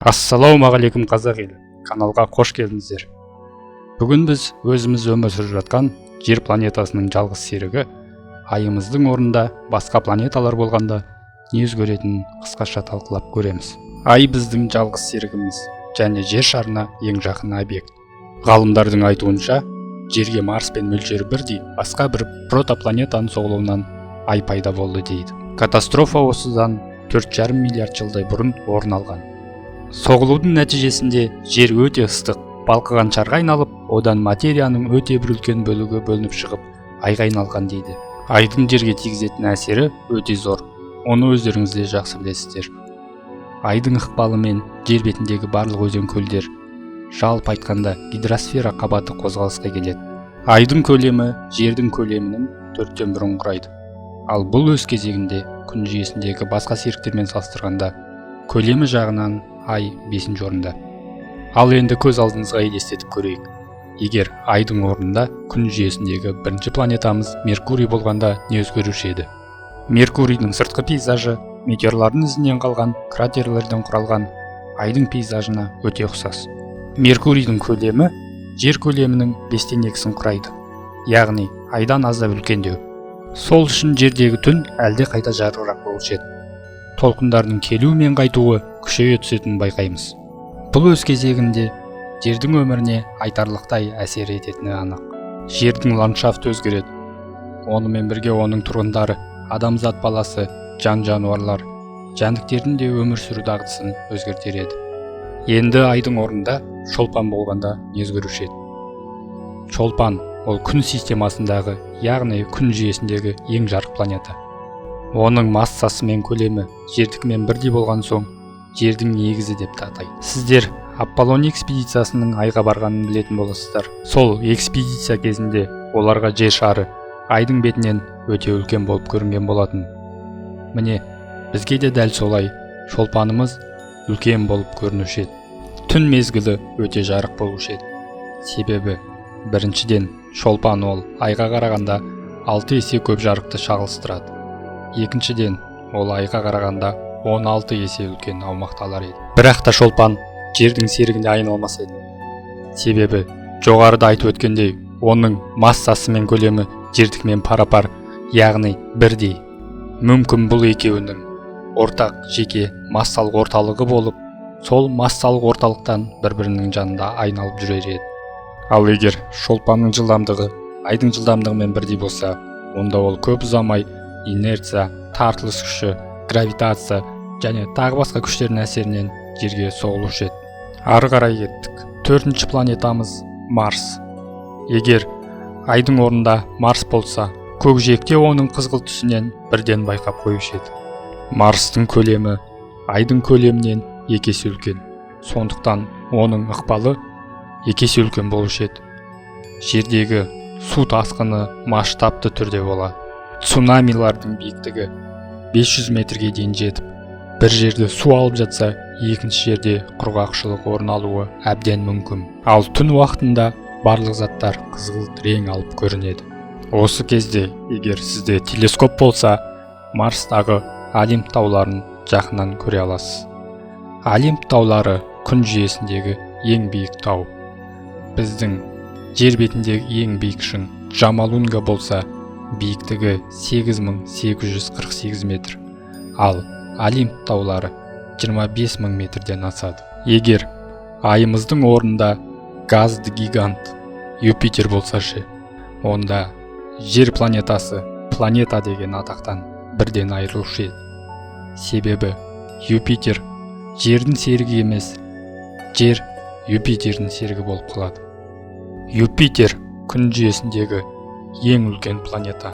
Ассалаумағалейкум қазақ елі, каналға қош келдіңіздер. Бүгін біз өзіміз өмір сүріп жатқан жер планетасының жалғыз серігі айымыздың орнында басқа планеталар болғанда не өзгеретінін қысқаша талқылап көреміз. Ай біздің жалғыз серігіміз және жер шарына ең жақын объект. Ғалымдардың айтуынша, жерге Марспен мөлшері бірдей басқа бір протопланетаның соғылуынан ай пайда болды дейді. Катастрофа осыдан 4,5 миллиард жылдай бұрын орын алған. Соғылудың нәтижесінде жер өте ыстық, балқыған шарға айналып, одан материяның өте бір үлкен бөлігі бөлініп шығып, айға айналған дейді. Айдың жерге тигізетін әсері өте зор. Оны өздеріңіз де жақсы білесіздер. Айдың ықпалымен жер бетіндегі барлық өзен көлдер, жалпы айтқанда гидросфера қабаты қозғалысқа келеді. Айдың көлемі жердің көлемінің 1/4 құрайды. Ал бұл өз кезегінде күн жүйесіндегі басқа серіктермен салыстырғанда көлемі жағынан ай 5-ші орында. Ал енді көз алдыңызға елестетіп көрейік. Егер айдың орнында күн жүйесіндегі бірінші планетамыз Меркурий болғанда не өзгеруші еді? Меркурийдің сыртқы пейзажы метеорлардың ізінен қалған кратерлерден құралған айдың пейзажына өте ұқсас. Меркурийдің көлемі жер көлемінің 5/2-сін құрайды, яғни айдан аздап үлкендеу. Сол үшін жердегі түн әлде қайта жарығырақ болушы еді. Толқындардың келуі мен қайтуы күшейе түсетінін байқаймыз. Бұл өз кезегінде жердің өміріне айтарлықтай әсер ететіні анық. Жердің ландшафты өзгереді. Онымен бірге оның тұрғындары, адамзат баласы, жан-жануарлар, жәндіктердің де өмір сүру дағдысын өзгертер еді. Енді айдың орнында шолпан болғанда не өзгеруші еді? Шолпан ол күн системасындағы, яғни күн жүйесіндегі ең жарық планета. Оның массасы мен көлемі жердікімен бірдей болған соң, жердің негізі деп атайды. Сіздер Аполлон экспедициясының айға барғанын білетін боласыздар. Сол экспедиция кезінде оларға жер шары айдың бетінен өте үлкен болып көрінген болатын. Міне, бізге де дәл солай шолпанымыз үлкен болып көрінуші еді. Түн мезгілі өте жарық болушы еді. Себебі біріншіден шолпан ол айға қарағанда 6 есе көп жарықты шағылыстырады. Екіншіден, ол айға қарағанда 16 есе үлкен аумақты алар еді. Бірақ та шолпан жердің серігінде айналмас еді. Себебі жоғарыда айтып өткендей, оның массасы мен көлемі жердікімен пара-пар, яғни бірдей. Мүмкін бұл екеуінің ортақ жеке массалық орталығы болып, сол массалық орталықтан бір-бірінің жанында айналып жүрер еді. Ал егер шолпанның жылдамдығы айдың жылдамдығымен бірдей болса, онда ол көп ұзамай инерция, тартылыс күші, гравитация және тағы басқа күштердің әсерінен жерге соғылушы еді. Ары қарай кеттік. 4-ші планетамыз Марс. Егер айдың орнында Марс болса, көкжиекте оның қызғылт түсінен бірден байқап қоюшы еді. Марстың көлемі айдың көлемінен 2 есе үлкен. Сондықтан оның ықпалы 2 есе үлкен болушы еді. Жердегі су тасқыны масштабты түрде болады. Цунамилардың биіктігі 500 метрге дейін жетіп, бір жерде су алып жатса, екінші жерде құрғақшылық орын алуы әбден мүмкін. Ал түн уақытында барлық заттар қызғылт рең алып көрінеді. Осы кезде, егер сізде телескоп болса, Марстағы Олимп тауларын жақыннан көре аласыз. Олимп таулары күн жүйесіндегі ең биік тау. Біздің жер бетіндегі ең биік шың Джомолунгма болса, биіктігі 8848 метр. Ал Олимп таулары 25 000 метрден асады. Егер айымыздың орнында газды гигант Юпитер болса ше, онда жер планетасы планета деген атақтан бірден айырылушы еді. Себебі Юпитер жердің серігі емес, жер Юпитердің серігі болып қалады. Юпитер күн жүйесіндегі ең үлкен планета.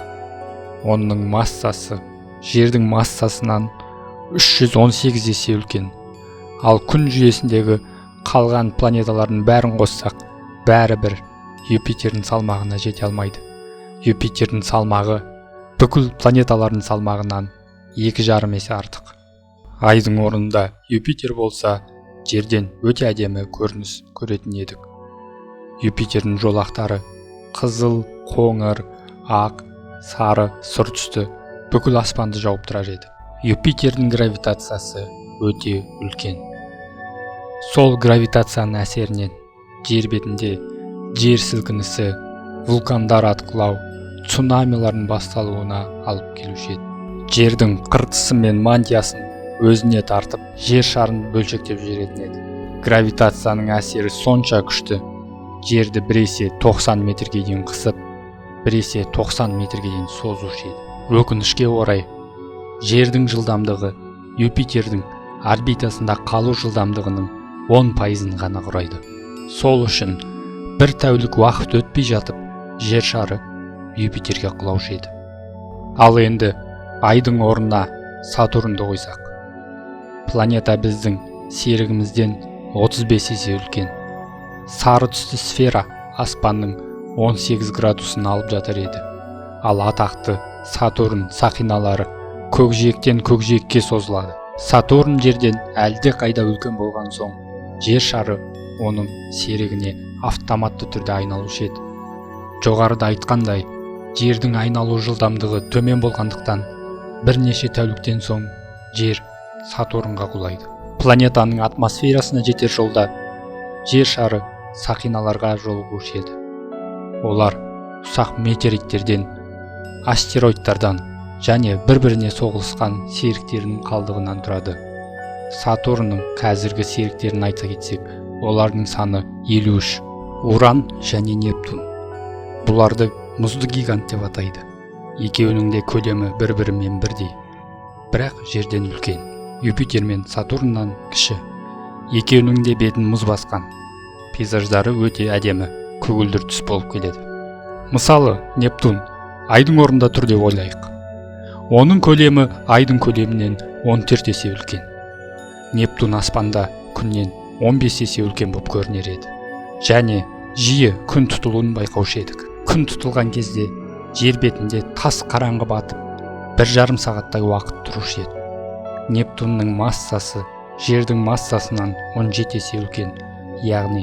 Оның массасы жердің массасынан 318 есе үлкен. Ал күн жүйесіндегі қалған планеталардың бәрін қоссақ, бәрібір Юпитердің салмағына жете алмайды. Юпитердің салмағы бүкіл планеталардың салмағынан 2,5 есе артық. Айдың орнында Юпитер болса, жерден өте әдемі көрініс көретін едік. Юпитердің жолақтары қызыл, қоңыр, ақ, сары, сұр түсті бүкіл аспанды жауып тұрар еді. Юпитердің гравитациясы өте үлкен. Сол гравитацияның әсерінен жер бетінде жер сілкінісі, вулкандар атқылау, цунамилардың басталуына алып келуші еді. Жердің қыртысы мен мантиясын өзіне тартып, жер шарын бөлшектеп жіберетін еді. Гравитацияның әсері сонша күшті, жерді біресе 90 метрге дейін қысып, біресе 90 метрге дейін созушы еді. Өкінішке орай, жердің жылдамдығы Юпитердің орбитасында қалу жылдамдығының 10% ғана құрайды. Сол үшін бір тәулік уақыт өтпей жатып, жер шары Юпитерге құлаушы еді. Ал енді Айдың орнына Сатурнды қойсақ, планета біздің серігімізден 35 есе үлкен. Сары түсті сфера аспанның 18 градусын алып жатыр еді. Ал атақты Сатурн сақиналары көкжиектен көкжиекке созылады. Сатурн жерден әлде қайда үлкен болған соң, жер шары оның серігіне автоматты түрде айналушы еді. Жоғарыда айтқандай, жердің айналу жылдамдығы төмен болғандықтан, бірнеше тәуліктен соң жер Сатурнға құлайды. Планетаның атмосферасына жетер жолда жер шары сақиналарға жолығушы еді. Олар ұсақ метеориттерден, астероидтардан және бір-біріне соғылысқан серіктерінің қалдығынан тұрады. Сатурнның қазіргі серіктерін айта кетсек, олардың саны 53. Уран және Нептун. Бұларды мұзды гигант деп атайды. Екеуінің де көлемі бір-бірімен бірдей, бірақ жерден үлкен. Юпитер мен Сатурннан кіші. Екеуінің де бетін мұз басқан. Пейзаждары өте әдемі, көгілдір түс болып келеді. Мысалы, Нептун Айдың орнында тұр деп ойлайық. Оның көлемі Айдың көлемінен 14 есе үлкен. Нептун аспанда күннен 15 есе үлкен болып көрінер еді. Және жиі күн тұтылуын байқаушы едік. Күн тұтылған кезде жер бетінде тас қараңғы батып, 1,5 сағаттай уақыт тұрушы еді. Нептунның массасы жердің массасынан 17 есе үлкен, яғни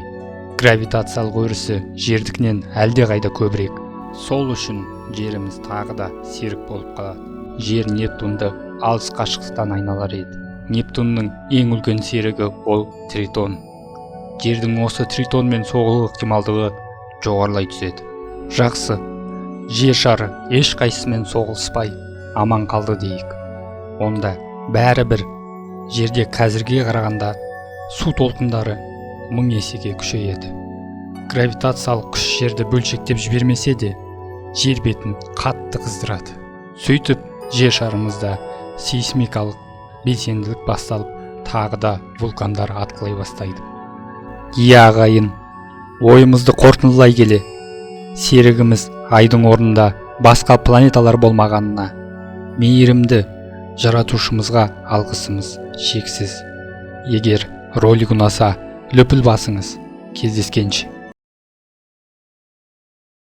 гравитациялық өрісі жердікінен әлде қайда көбірек. Сол үшін жеріміз тағы да серік болып қалады. Жер Нептунды алыс қашықтықтан айналар еді. Нептунның ең үлкен серігі ол Тритон. Жердің осы Тритонмен соғылу ықтималдығы жоғарылай түседі. Жақсы, жер шары ешқайсысымен соғылыспай аман қалды дейік. Онда бәрібір жерде қазірге қарағанда су толқындары 1000 есеге күшейеді. Гравитациялық күш жерді бөлшектеп жібермесе де, жер бетін қатты қыздырады. Сөйтіп, жер шарымызда сейсмикалық белсенділік басталып, тағы да вулкандар атқылай бастайды. Ағайын, ойымызды қорытындылай келе, серігіміз Айдың орнында басқа планеталар болмағанына, мейірімді жаратушымызға алғысымыз шексіз. Егер ролик ұнаса, лүпіл басыңыз. Кездескенше.